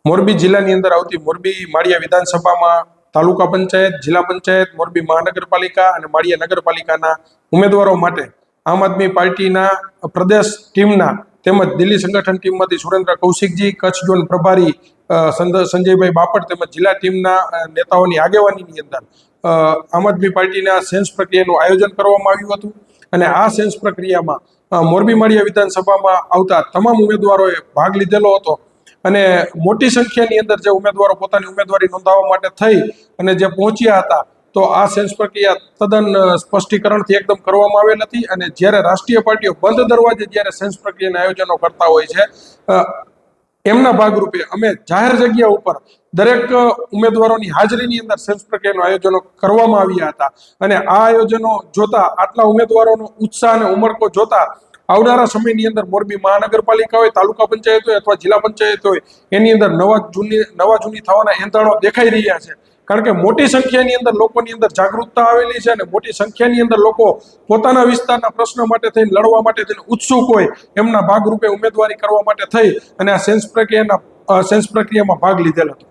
મોરબી જિલ્લાની અંદર આવતી મોરબી માળિયા વિધાનસભામાં તાલુકા પંચાયત, જિલ્લા પંચાયત, મોરબી મહાનગરપાલિકા અને માળિયા નગરપાલિકાના ઉમેદવારો માટે આમ આદમી પાર્ટીના પ્રદેશ ટીમના તેમજ દિલ્હી સંગઠન ટીમમાંથી સુરેન્દ્ર કૌશિકજી, કચ્છ ઝોન પ્રભારી સંજયભાઈ બાપટ તેમજ જિલ્લા ટીમના નેતાઓની આગેવાનીની અંદર આમ આદમી પાર્ટીના સેન્સ પ્રક્રિયાનું આયોજન કરવામાં આવ્યું હતું અને આ સેન્સ પ્રક્રિયામાં મોરબી માળિયા વિધાનસભામાં આવતા તમામ ઉમેદવારોએ ભાગ લીધેલો હતો અને મોટી સંખ્યાની અંદર જે ઉમેદવારો પોતાની ઉમેદવારી નોંધાવવા માટે થઈ અને જે પહોંચ્યા હતા તો આ સેન્સ પ્રક્રિયા તદ્દન સ્પષ્ટીકરણથી એકદમ કરવામાં આવેલ હતી અને જ્યારે રાષ્ટ્રીય પાર્ટીઓ બંધ દરવાજે જ્યારે સેન્સ પ્રક્રિયાના આયોજનો કરતા હોય છે એમના ભાગરૂપે અમે જાહેર જગ્યા ઉપર દરેક ઉમેદવારોની હાજરીની અંદર સેન્સ પ્રક્રિયાનું આયોજનો કરવામાં આવ્યા હતા અને આ આયોજનો જોતા આટલા ઉમેદવારોનો ઉત્સાહ અને ઉમળકો જોતા આવનારા સમયની અંદર મોરબી મહાનગરપાલિકા હોય, તાલુકા પંચાયત હોય અથવા જિલ્લા પંચાયત હોય એની અંદર નવા જૂની થવાના એંધાણો દેખાઈ રહ્યા છે. કારણ કે મોટી સંખ્યાની અંદર લોકોની અંદર જાગૃતતા આવેલી છે અને મોટી સંખ્યાની અંદર લોકો પોતાના વિસ્તારના પ્રશ્ન માટે થઈને લડવા માટે થઈને ઉત્સુક હોય એમના ભાગરૂપે ઉમેદવારી કરવા માટે થઈ અને આ સેન્સ પ્રક્રિયામાં ભાગ લીધેલ હતો.